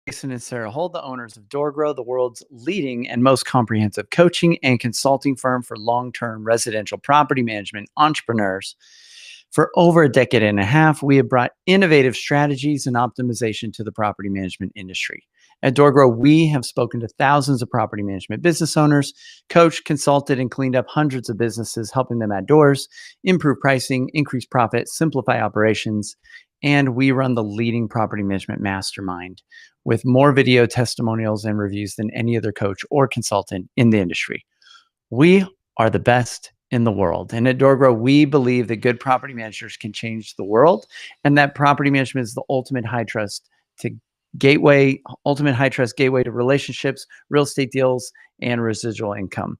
Jason and Sarah Hold, the owners of DoorGrow, the world's leading and most comprehensive coaching and consulting firm for long-term residential property management entrepreneurs. For over a decade and a half, we have brought innovative strategies and optimization to the property management industry. At DoorGrow, we have spoken to thousands of property management business owners, coached, consulted, and cleaned up hundreds of businesses, helping them add doors, improve pricing, increase profit, simplify operations, and we run the leading property management mastermind with more video testimonials and reviews than any other coach or consultant in the industry. We are the best in the world. And at DoorGrow, we believe that good property managers can change the world, and that property management is the ultimate high trust gateway to relationships, real estate deals, and residual income.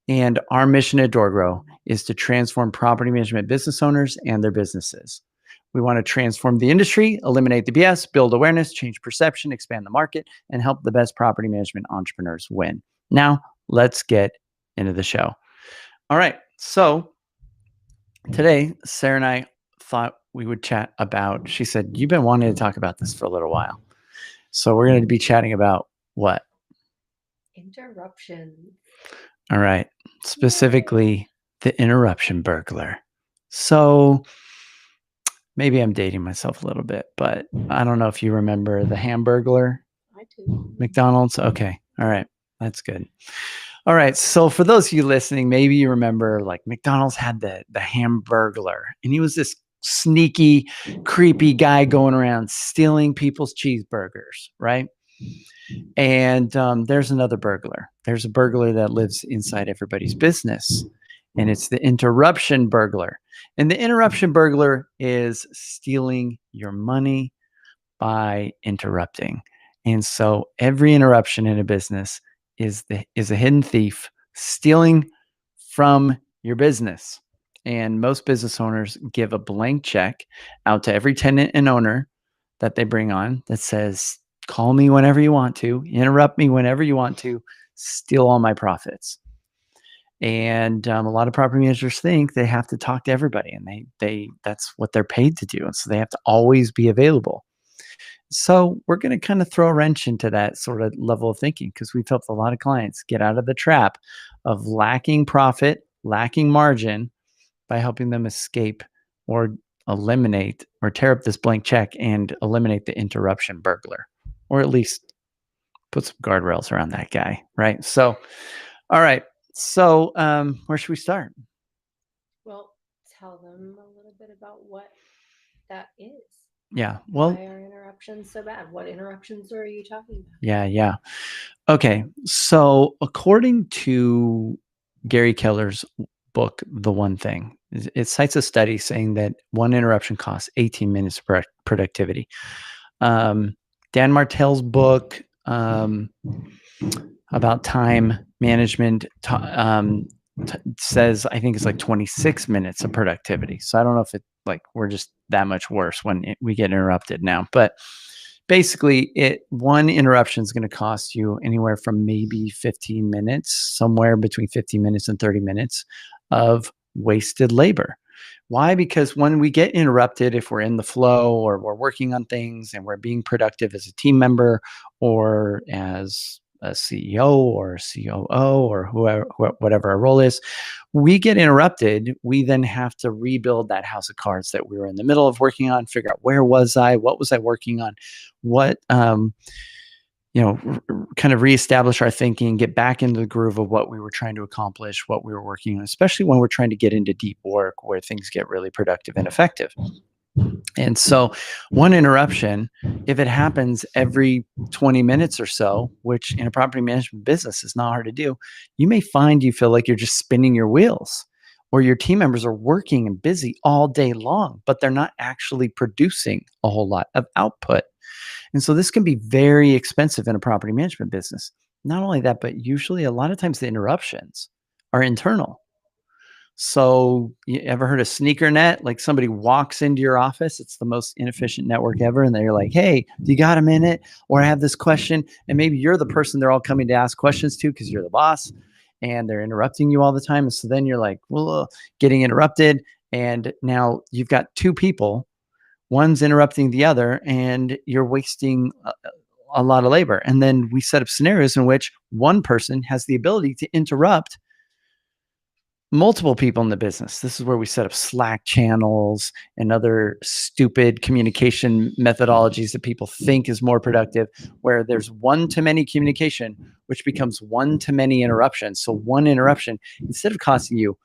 And our mission at DoorGrow is to transform property management business owners and their businesses. We want to transform the industry, eliminate the BS, build awareness, change perception, expand the market, and help the best property management entrepreneurs win. Now, let's get into the show. All right. So today, Sarah and I thought we would chat about, she said, you've been wanting to talk about this for a little while. So we're going to be chatting about what? Interruption. All right. Specifically, the interruption burglar. So maybe I'm dating myself a little bit, but I don't know if you remember the Hamburglar. I do. McDonald's. Okay. All right. That's good. All right. So for those of you listening, maybe you remember like McDonald's had the Hamburglar, and he was this sneaky, creepy guy going around stealing people's cheeseburgers, right? And there's another burglar. There's a burglar that lives inside everybody's business, and it's the interruption burglar. And the interruption burglar is stealing your money by interrupting. And so every interruption in a business is a hidden thief stealing from your business. And most business owners give a blank check out to every tenant and owner that they bring on that says, call me whenever you want to, interrupt me whenever you want to, steal all my profits. And a lot of property managers think they have to talk to everybody, and they that's what they're paid to do. And so they have to always be available. So we're going to kind of throw a wrench into that sort of level of thinking, because we've helped a lot of clients get out of the trap of lacking profit, lacking margin, by helping them escape or eliminate or tear up this blank check and eliminate the interruption burglar, or at least put some guardrails around that guy, right? So, all right. So where should we start? Well, tell them a little bit about what that is. Yeah. Well, why are interruptions so bad? What interruptions are you talking about? Yeah. Okay. So according to Gary Keller's book, The One Thing, it cites a study saying that one interruption costs 18 minutes of productivity. Dan Martell's book about time management says, I think it's like 26 minutes of productivity. So I don't know if it like we're just that much worse when we get interrupted now, but basically one interruption is going to cost you anywhere from maybe 15 minutes, somewhere between 15 minutes and 30 minutes of wasted labor. Why? Because when we get interrupted, if we're in the flow or we're working on things and we're being productive as a team member or as a CEO or a COO or whoever, whatever our role is, we get interrupted. We then have to rebuild that house of cards that we were in the middle of working on, figure out where was I, what was I working on, what, kind of reestablish our thinking, get back into the groove of what we were trying to accomplish, what we were working on, especially when we're trying to get into deep work where things get really productive and effective. And so one interruption, if it happens every 20 minutes or so, which in a property management business is not hard to do, you may find you feel like you're just spinning your wheels, or your team members are working and busy all day long, but they're not actually producing a whole lot of output. And so this can be very expensive in a property management business. Not only that, but usually a lot of times the interruptions are internal. So you ever heard of sneaker net? Like somebody walks into your office, it's the most inefficient network ever. And they're like, hey, do you got a minute? Or I have this question. And maybe you're the person they're all coming to ask questions to because you're the boss and they're interrupting you all the time. And so then you're like, well, getting interrupted. And now you've got two people, one's interrupting the other, and you're wasting a lot of labor. And then we set up scenarios in which one person has the ability to interrupt multiple people in the business. This is where we set up Slack channels and other stupid communication methodologies that people think is more productive, where there's one-to-many communication, which becomes one-to-many interruptions. So one interruption, instead of costing you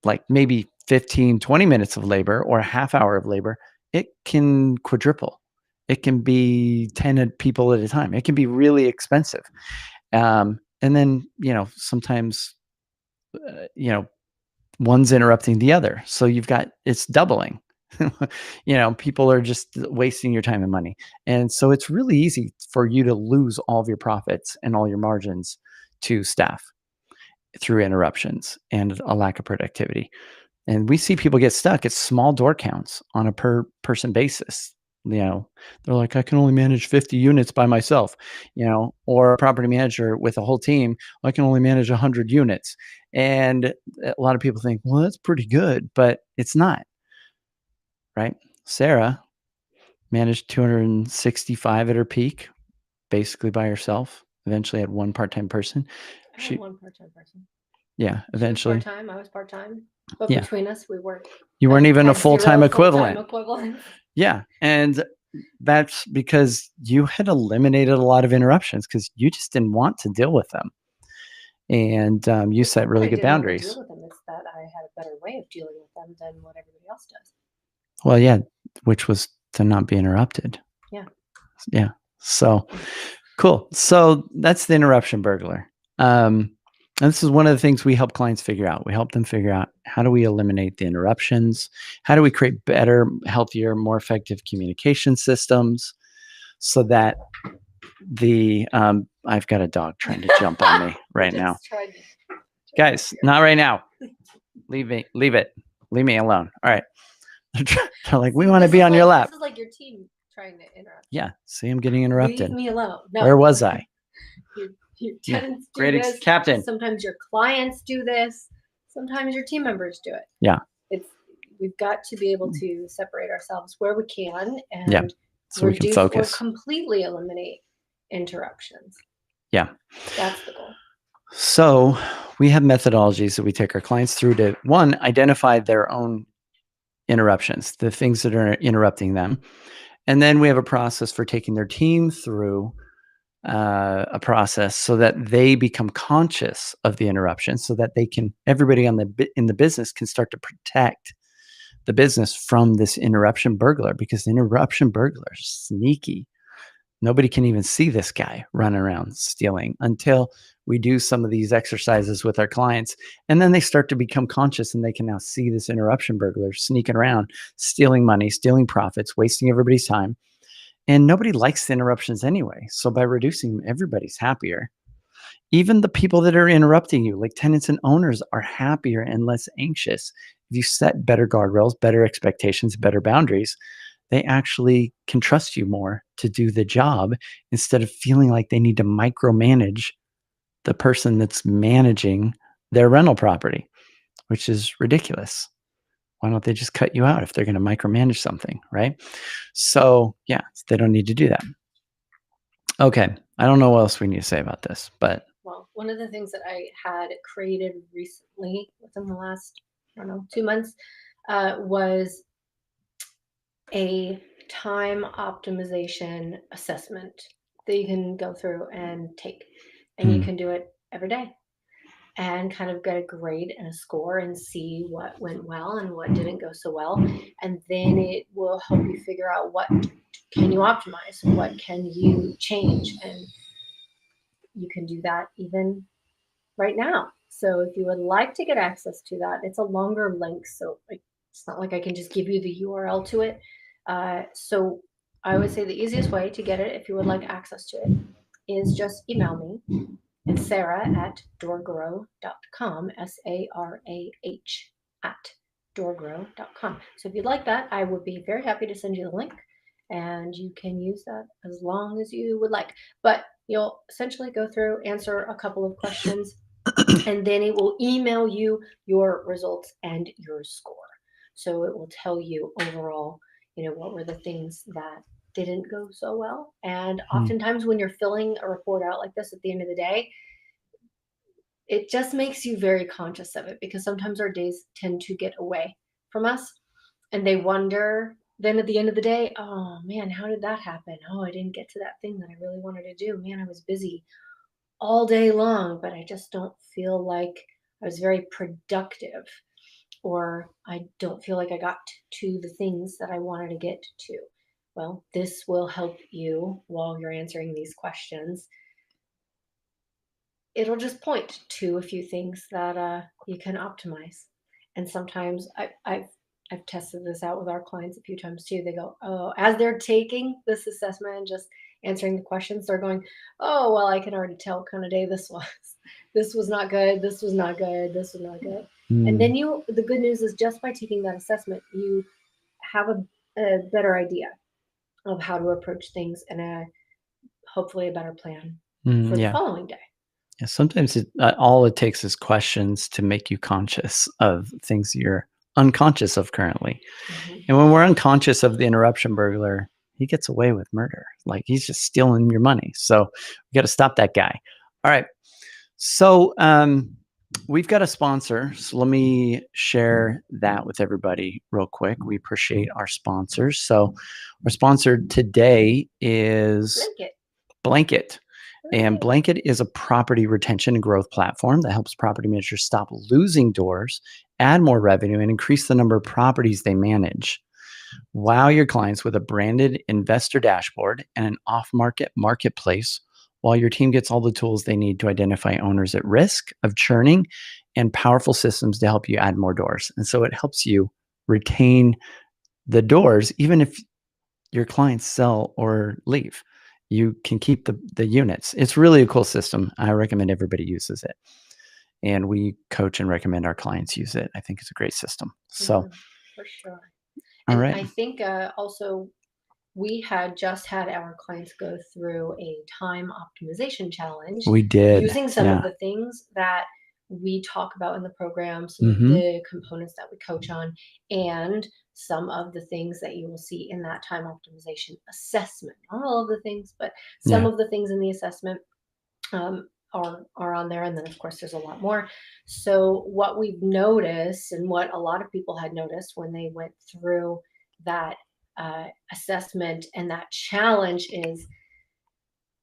like maybe 15, 20 minutes of labor or a half hour of labor, it can quadruple. It can be 10 people at a time. It can be really expensive. And then, sometimes one's interrupting the other. So it's doubling. People are just wasting your time and money. And so it's really easy for you to lose all of your profits and all your margins to staff through interruptions and a lack of productivity. And we see people get stuck at small door counts on a per person basis. They're like, I can only manage 50 units by myself, or a property manager with a whole team, I can only manage 100 units. And a lot of people think, well, that's pretty good, but it's not, right? Sarah managed 265 at her peak, basically by herself. Eventually had one part-time person. I had one part-time person. Yeah, eventually. Part-time, I was part-time. But Yeah. between us, we worked. You weren't even a full-time equivalent. Equivalent. Yeah. And that's because you had eliminated a lot of interruptions because you just didn't want to deal with them. And you set really good boundaries. Deal with them. It's that I had a better way of dealing with them than what everybody else does. Well, yeah, which was to not be interrupted. Yeah. Yeah. So cool. So that's the interruption burglar. And this is one of the things we help clients figure out. We help them figure out, how do we eliminate the interruptions? How do we create better, healthier, more effective communication systems so that I've got a dog trying to jump on me right now. Guys, not right now. Leave it. Leave me alone. All right. They're like, we want to be on your lap. This is like your team trying to interrupt. Yeah. See, I'm getting interrupted. Leave me alone. No. Where was I? Your tenants do Great this. Captain. Sometimes your clients do this. Sometimes your team members do it. Yeah. We've got to be able to separate ourselves where we can and so we can focus or completely eliminate interruptions. Yeah. That's the goal. So we have methodologies that we take our clients through to, one, identify their own interruptions, the things that are interrupting them. And then we have a process for taking their team through a process so that they become conscious of the interruption, so that everybody in the business can start to protect the business from this interruption burglar, because the interruption burglar is sneaky. Nobody can even see this guy running around stealing until we do some of these exercises with our clients. And then they start to become conscious, and they can now see this interruption burglar sneaking around, stealing money, stealing profits, wasting everybody's time. And nobody likes the interruptions anyway. So by reducing them, everybody's happier. Even the people that are interrupting you, like tenants and owners, are happier and less anxious. If you set better guardrails, better expectations, better boundaries, they actually can trust you more to do the job instead of feeling like they need to micromanage the person that's managing their rental property, which is ridiculous. Why don't they just cut you out if they're going to micromanage something, right? So yeah, they don't need to do that. Okay. I don't know what else we need to say about this, but. Well, one of the things that I had created recently within the last, 2 months, was a time optimization assessment that you can go through and take. And you can do it every day and kind of get a grade and a score and see what went well and what didn't go so well. And then it will help you figure out what can you optimize, what can you change. And you can do that even right now. So if you would like to get access to that, it's a longer link. So it's not like I can just give you the URL to it. So I would say the easiest way to get it, if you would like access to it, is just email me. It's sarah@doorgrow.com, SARAH @doorgrow.com. So if you'd like that, I would be very happy to send you the link, and you can use that as long as you would like. But you'll essentially go through, answer a couple of questions, and then it will email you your results and your score. So it will tell you overall, what were the things that didn't go so well. And Mm. oftentimes when you're filling a report out like this at the end of the day, it just makes you very conscious of it because sometimes our days tend to get away from us and they wonder then at the end of the day, oh man, how did that happen? Oh, I didn't get to that thing that I really wanted to do. Man, I was busy all day long, but I just don't feel like I was very productive, or I don't feel like I got to the things that I wanted to get to. Well, this will help you while you're answering these questions. It'll just point to a few things that you can optimize. And sometimes I've tested this out with our clients a few times too. They go, oh, as they're taking this assessment and just answering the questions, they're going, oh, well, I can already tell what kind of day this was. This was not good. This was not good. This was not good. And then Mm. the good news is just by taking that assessment, you have a better idea of how to approach things and hopefully a better plan for the Yeah. following day. Yeah, sometimes all it takes is questions to make you conscious of things you're unconscious of currently. Mhm. And when we're unconscious of the interruption burglar, he gets away with murder. Like he's just stealing your money. So we got to stop that guy. All right. So we've got a sponsor. So let me share that with everybody real quick. We appreciate our sponsors. So our sponsor today is Blanket. Blanket. And Hooray. Blanket is a property retention and growth platform that helps property managers stop losing doors, add more revenue, and increase the number of properties they manage. Wow your clients with a branded investor dashboard and an off market marketplace while your team gets all the tools they need to identify owners at risk of churning and powerful systems to help you add more doors. And so it helps you retain the doors, even if your clients sell or leave. You can keep the units. It's really a cool system. I recommend everybody uses it. And we coach and recommend our clients use it. I think it's a great system. So, Yeah, for sure. all And right. I think also we had just had our clients go through a time optimization challenge We did. using some of Yeah. the things that we talk about in the program, some of Mhm. the components that we coach on, and some of the things that you will see in that time optimization assessment. Not all of the things, but some Yeah. of the things in the assessment are on there, and then of course there's a lot more. So what we've noticed, and what a lot of people had noticed when they went through that assessment and that challenge, is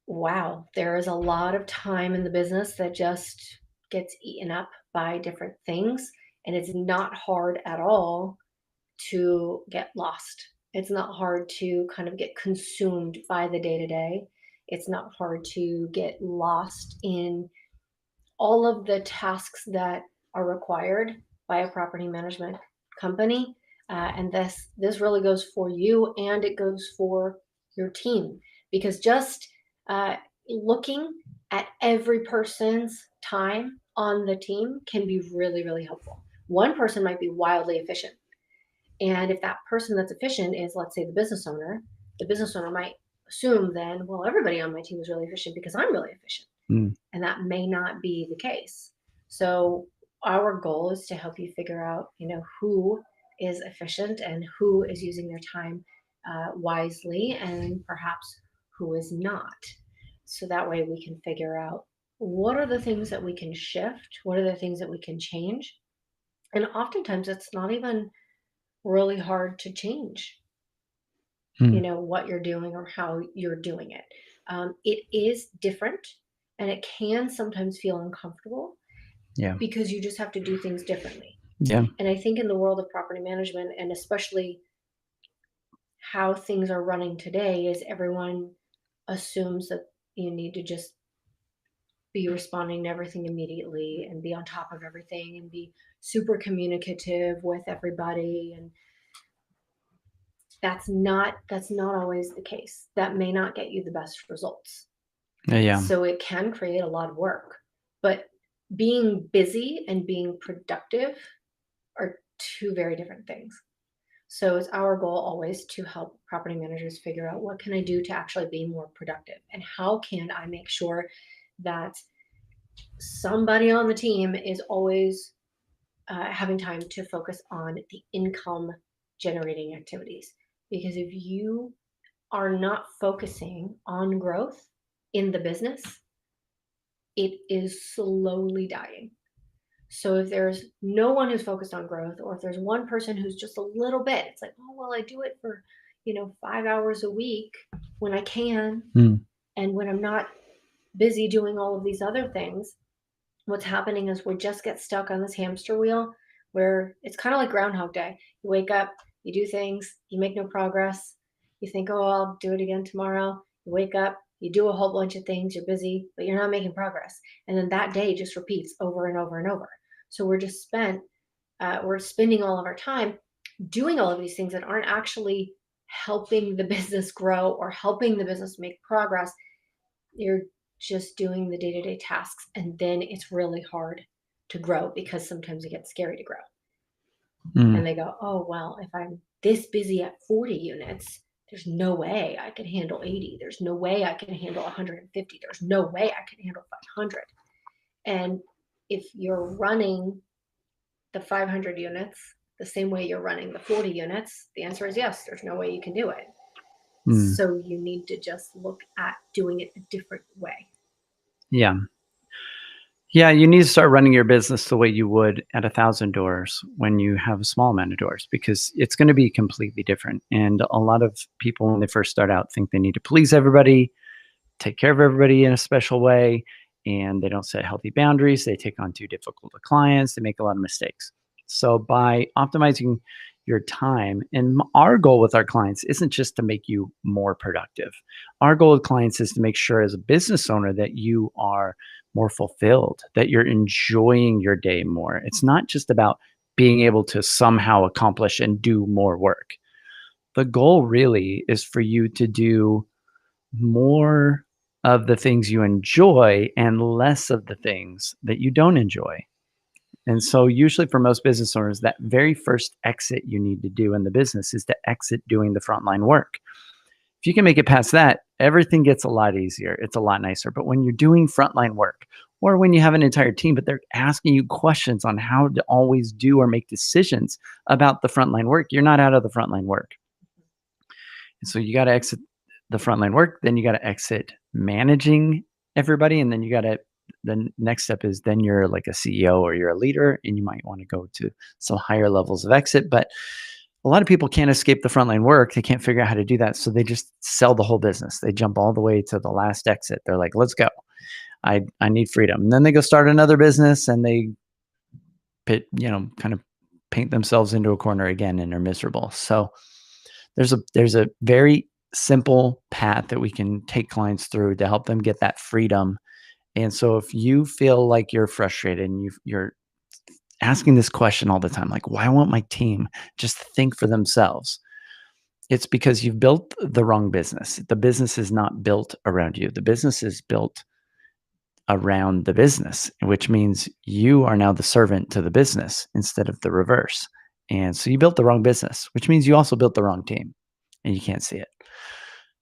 wow, there is a lot of time in the business that just gets eaten up by different things, and it's not hard at all to get lost. It's not hard to kind of get consumed by the day to day. It's not hard to get lost in all of the tasks that are required by a property management company. And this really goes for you, and it goes for your team, because just looking at every person's time on the team can be really, really helpful. One person might be wildly efficient, and if that person that's efficient is, let's say, the business owner might assume then, well, everybody on my team is really efficient because I'm really efficient, Mm. and that may not be the case. So our goal is to help you figure out, who is efficient and who is using their time wisely, and perhaps who is not. So that way we can figure out what are the things that we can shift, what are the things that we can change. And oftentimes it's not even really hard to change, Mm. what you're doing or how you're doing it. It is different, and it can sometimes feel uncomfortable Yeah. because you just have to do things differently. Yeah. And I think in the world of property management, and especially how things are running today, is everyone assumes that you need to just be responding to everything immediately and be on top of everything and be super communicative with everybody, and that's not always the case. That may not get you the best results. Yeah. So it can create a lot of work. But being busy and being productive are two very different things. So it's our goal always to help property managers figure out, what can I do to actually be more productive, and how can I make sure that somebody on the team is always having time to focus on the income generating activities. Because if you are not focusing on growth in the business, it is slowly dying. So if there's no one who's focused on growth, or if there's one person who's just a little bit, it's like, oh, well, I do it for, 5 hours a week when I can, Mm. and when I'm not busy doing all of these other things, what's happening is we just get stuck on this hamster wheel where it's kind of like Groundhog Day. You wake up, you do things, you make no progress. You think, oh, I'll do it again tomorrow. You wake up, you do a whole bunch of things, you're busy, but you're not making progress. And then that day just repeats over and over and over. So we're spending all of our time doing all of these things that aren't actually helping the business grow or helping the business make progress. You're just doing the day-to-day tasks, and then it's really hard to grow because sometimes it gets scary to grow. Mm. And they go, oh, well, if I'm this busy at 40 units, there's no way I can handle 80. There's no way I can handle 150. There's no way I can handle 500. And if you're running the 500 units the same way you're running the 40 units, the answer is yes, there's no way you can do it. Mm. So you need to just look at doing it a different way. Yeah. Yeah, you need to start running your business the way you would at 1,000 doors when you have a small amount of doors, because it's going to be completely different. And a lot of people, when they first start out, think they need to please everybody, take care of everybody in a special way, and they don't set healthy boundaries. They take on too difficult clients. They make a lot of mistakes. So by optimizing your time, and our goal with our clients isn't just to make you more productive. Our goal with clients is to make sure as a business owner that you are more fulfilled, that you're enjoying your day more. It's not just about being able to somehow accomplish and do more work. The goal really is for you to do more of the things you enjoy and less of the things that you don't enjoy. And so, usually, for most business owners, that very first exit you need to do in the business is to exit doing the frontline work. If you can make it past that, everything gets a lot easier. It's a lot nicer. But when you're doing frontline work, or when you have an entire team, but they're asking you questions on how to always do or make decisions about the frontline work, you're not out of the frontline work. And so you got to exit the frontline work, then you got to exit managing everybody, and then the next step is then you're like a CEO or you're a leader, and you might want to go to some higher levels of exit. But a lot of people can't escape the frontline work. They can't figure out how to do that. So they just sell the whole business. They jump all the way to the last exit. They're like, let's go. I need freedom. And then they go start another business, and they kind of paint themselves into a corner again, and they're miserable. So there's a very simple path that we can take clients through to help them get that freedom. And so if you feel like you're frustrated and you're asking this question all the time, like, why won't my team just think for themselves? It's because you've built the wrong business. The business is not built around you. The business is built around the business, which means you are now the servant to the business instead of the reverse. And so you built the wrong business, which means you also built the wrong team, and you can't see it.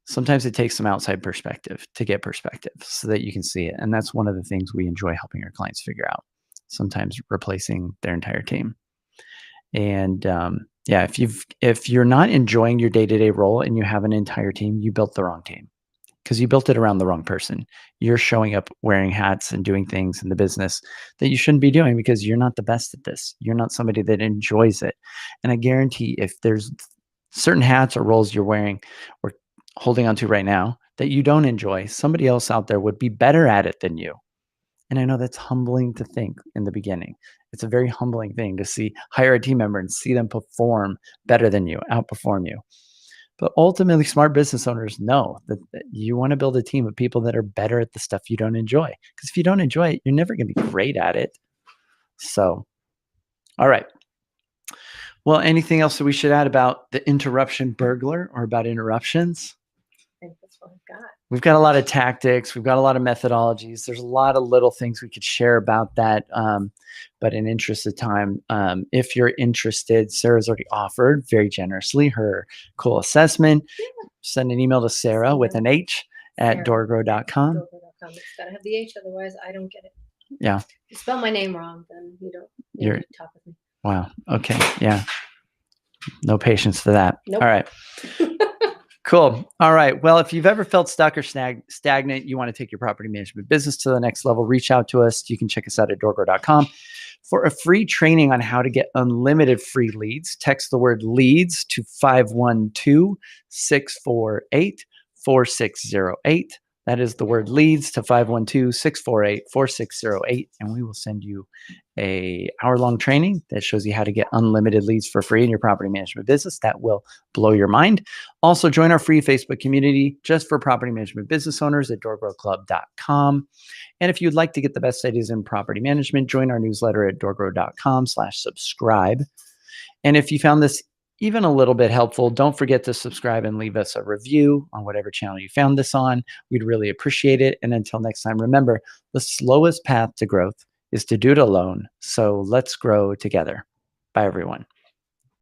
Sometimes it takes some outside perspective to get perspective so that you can see it. And that's one of the things we enjoy helping our clients figure out, sometimes replacing their entire team. And yeah, if you're not enjoying your day-to-day role and you have an entire team, you built the wrong team because you built it around the wrong person. You're showing up wearing hats and doing things in the business that you shouldn't be doing because you're not the best at this. You're not somebody that enjoys it. And I guarantee if there's certain hats or roles you're wearing or holding on to right now that you don't enjoy, somebody else out there would be better at it than you. And I know that's humbling to think in the beginning. It's a very humbling thing to hire a team member and see them perform better than you, outperform you. But ultimately, smart business owners know that you want to build a team of people that are better at the stuff you don't enjoy. Because if you don't enjoy it, you're never going to be great at it. So, all right. Well, anything else that we should add about the interruption burglar or about interruptions? I think that's what we've got. We've got a lot of tactics. We've got a lot of methodologies. There's a lot of little things we could share about that. But in interest of time, if you're interested, Sarah's already offered very generously her cool assessment. Send an email to Sarah with an H at doorgrow.com. Doorgrow.com. It's got to have the H, otherwise I don't get it. Yeah. If you spell my name wrong, then you don't need to talk with me. Wow. Okay. Yeah. No patience for that. Nope. All right. Cool. All right. Well, if you've ever felt stuck or stagnant, you want to take your property management business to the next level, reach out to us. You can check us out at doorgrow.com. For a free training on how to get unlimited free leads, text the word leads to 512-648-4608. That is the word leads to 512-648-4608. And we will send you a hour-long training that shows you how to get unlimited leads for free in your property management business. That will blow your mind. Also, join our free Facebook community just for property management business owners at doorgrowclub.com. And if you'd like to get the best ideas in property management, join our newsletter at doorgrow.com/subscribe. And if you found this even a little bit helpful, don't forget to subscribe and leave us a review on whatever channel you found this on. We'd really appreciate it. And until next time, remember, the slowest path to growth is to do it alone. So let's grow together. Bye, everyone.